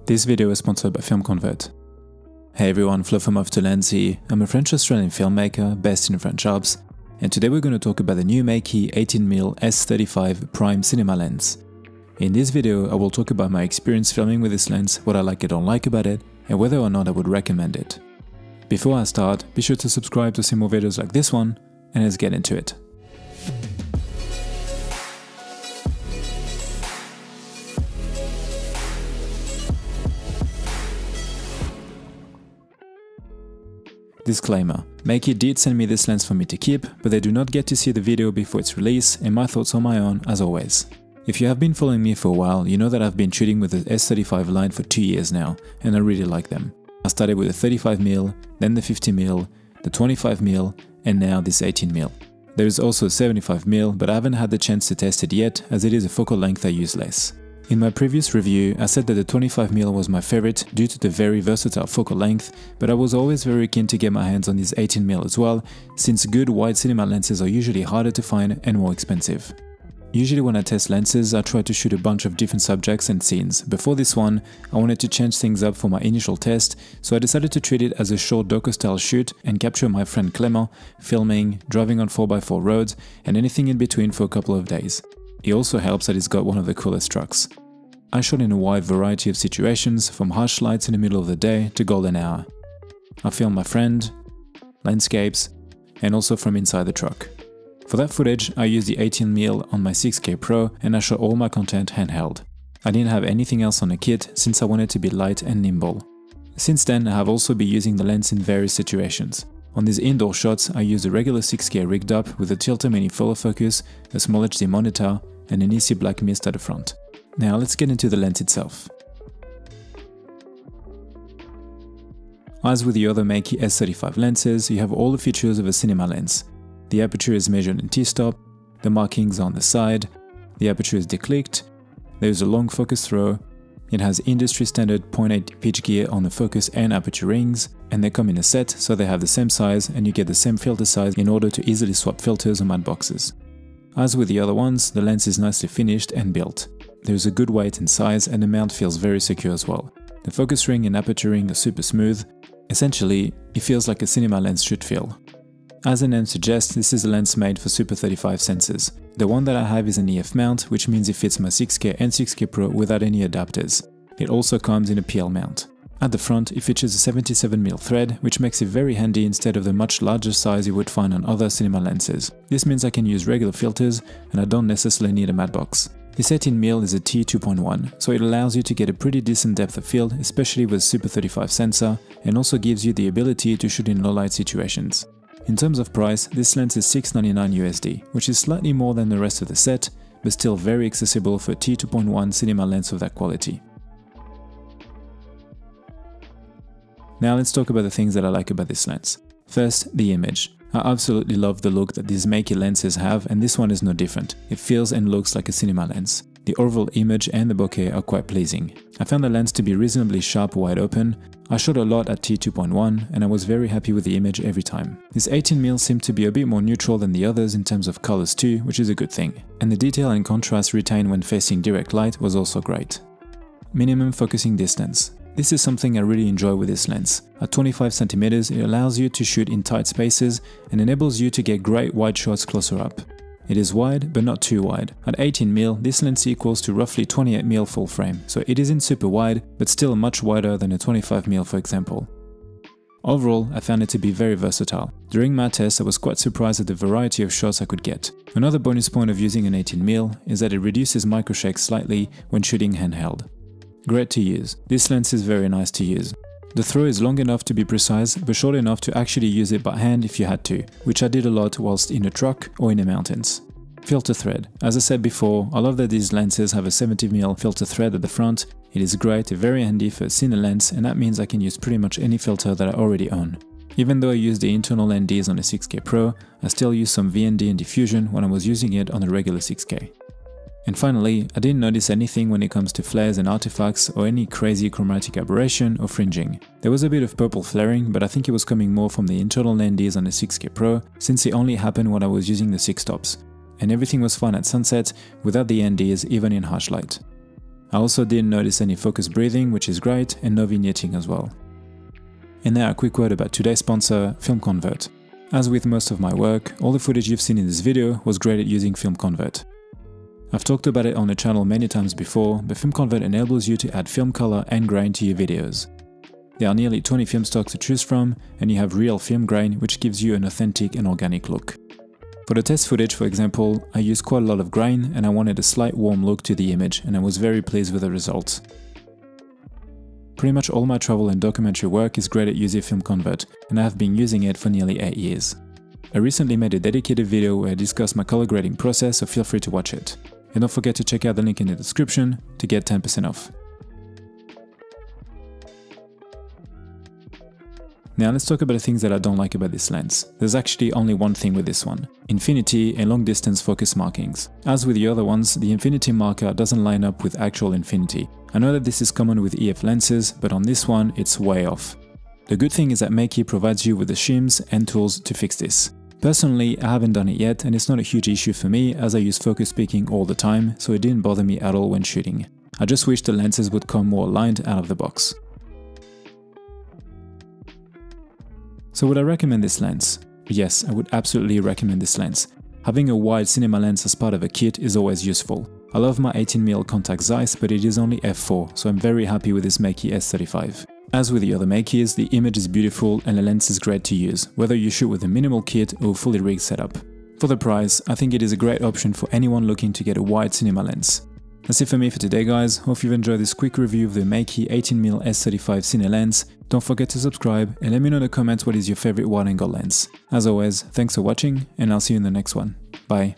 This video is sponsored by FilmConvert. Hey everyone, Flo from Off to Lens here. I'm a French-Australian filmmaker based in French Alps, and today we're going to talk about the new MEIKE 18mm S35 prime cinema lens. In this video, I will talk about my experience filming with this lens, what I like and don't like about it, and whether or not I would recommend it. Before I start, be sure to subscribe to see more videos like this one, and let's get into it. Disclaimer: MEIKE did send me this lens for me to keep, but they do not get to see the video before its release, and my thoughts are my own as always. If you have been following me for a while, you know that I've been shooting with the S35 line for 2 years now, and I really like them. I started with the 35mm, then the 50mm, the 25mm, and now this 18mm. There is also a 75mm, but I haven't had the chance to test it yet, as it is a focal length I use less. In my previous review, I said that the 25mm was my favorite due to the very versatile focal length, but I was always very keen to get my hands on this 18mm as well, since good wide cinema lenses are usually harder to find and more expensive. Usually when I test lenses, I try to shoot a bunch of different subjects and scenes. Before this one, I wanted to change things up for my initial test, so I decided to treat it as a short doco style shoot and capture my friend Clement filming, driving on 4x4 roads, and anything in between for a couple of days. It also helps that it's got one of the coolest trucks. I shot in a wide variety of situations, from harsh lights in the middle of the day to golden hour. I filmed my friend, landscapes, and also from inside the truck. For that footage, I used the 18mm on my 6K Pro, and I shot all my content handheld. I didn't have anything else on the kit since I wanted to be light and nimble. Since then, I have also been using the lens in various situations. On these indoor shots, I used a regular 6K rigged up with a Tilta Mini follow focus, a small HD monitor, and an easy black mist at the front. Now let's get into the lens itself. As with the other MEIKE S35 lenses, you have all the features of a cinema lens. The aperture is measured in t-stop, the markings are on the side, the aperture is declicked, there is a long focus throw, it has industry standard 0.8 pitch gear on the focus and aperture rings, and they come in a set so they have the same size and you get the same filter size in order to easily swap filters or matte boxes. As with the other ones, the lens is nicely finished and built. There is a good weight and size, and the mount feels very secure as well. The focus ring and aperture ring are super smooth. Essentially, it feels like a cinema lens should feel. As the name suggests, this is a lens made for Super 35 sensors. The one that I have is an EF mount, which means it fits my 6K and 6K Pro without any adapters. It also comes in a PL mount. At the front, it features a 77mm thread, which makes it very handy instead of the much larger size you would find on other cinema lenses. This means I can use regular filters, and I don't necessarily need a matte box. This 18mm is a T2.1, so it allows you to get a pretty decent depth of field, especially with Super 35 sensor, and also gives you the ability to shoot in low light situations. In terms of price, this lens is $699 USD, which is slightly more than the rest of the set, but still very accessible for a T2.1 cinema lens of that quality. Now let's talk about the things that I like about this lens. First, the image. I absolutely love the look that these MEIKE lenses have, and this one is no different. It feels and looks like a cinema lens. The overall image and the bokeh are quite pleasing. I found the lens to be reasonably sharp wide open. I shot a lot at T2.1 and I was very happy with the image every time. This 18mm seemed to be a bit more neutral than the others in terms of colors too, which is a good thing. And the detail and contrast retained when facing direct light was also great. Minimum focusing distance. This is something I really enjoy with this lens. At 25cm, it allows you to shoot in tight spaces and enables you to get great wide shots closer up. It is wide, but not too wide. At 18mm, this lens equals to roughly 28mm full frame, so it isn't super wide, but still much wider than a 25mm for example. Overall, I found it to be very versatile. During my test, I was quite surprised at the variety of shots I could get. Another bonus point of using an 18mm is that it reduces microshake slightly when shooting handheld. Great to use. This lens is very nice to use. The throw is long enough to be precise, but short enough to actually use it by hand if you had to, which I did a lot whilst in a truck or in the mountains. Filter thread. As I said before, I love that these lenses have a 70mm filter thread at the front. It is great, very handy for a cine lens, and that means I can use pretty much any filter that I already own. Even though I use the internal NDs on the 6K Pro, I still use some VND and diffusion when I was using it on the regular 6K. And finally, I didn't notice anything when it comes to flares and artifacts or any crazy chromatic aberration or fringing. There was a bit of purple flaring, but I think it was coming more from the internal NDs on the 6K Pro, since it only happened when I was using the 6 stops. And everything was fine at sunset without the NDs even in harsh light. I also didn't notice any focus breathing, which is great, and no vignetting as well. And now a quick word about today's sponsor, FilmConvert. As with most of my work, all the footage you've seen in this video was graded using FilmConvert. I've talked about it on the channel many times before, but FilmConvert enables you to add film color and grain to your videos. There are nearly 20 film stocks to choose from, and you have real film grain, which gives you an authentic and organic look. For the test footage, for example, I used quite a lot of grain and I wanted a slight warm look to the image, and I was very pleased with the results. Pretty much all my travel and documentary work is graded using FilmConvert, and I have been using it for nearly 8 years. I recently made a dedicated video where I discuss my color grading process, so feel free to watch it. And don't forget to check out the link in the description to get 10% off. Now let's talk about the things that I don't like about this lens. There's actually only one thing with this one: infinity and long distance focus markings. As with the other ones, the infinity marker doesn't line up with actual infinity. I know that this is common with EF lenses, but on this one it's way off. The good thing is that MEIKE provides you with the shims and tools to fix this. Personally, I haven't done it yet, and it's not a huge issue for me as I use focus peaking all the time, so it didn't bother me at all when shooting. I just wish the lenses would come more aligned out of the box. So would I recommend this lens? Yes, I would absolutely recommend this lens. Having a wide cinema lens as part of a kit is always useful. I love my 18mm contact Zeiss, but it is only f4, so I'm very happy with this MEIKE S35. As with the other MEIKEs, the image is beautiful and the lens is great to use, whether you shoot with a minimal kit or fully rigged setup. For the price, I think it is a great option for anyone looking to get a wide cinema lens. That's it for me for today, guys. Hope you've enjoyed this quick review of the MEIKE 18mm S35 Cine lens. Don't forget to subscribe and let me know in the comments what is your favorite wide angle lens. As always, thanks for watching and I'll see you in the next one. Bye.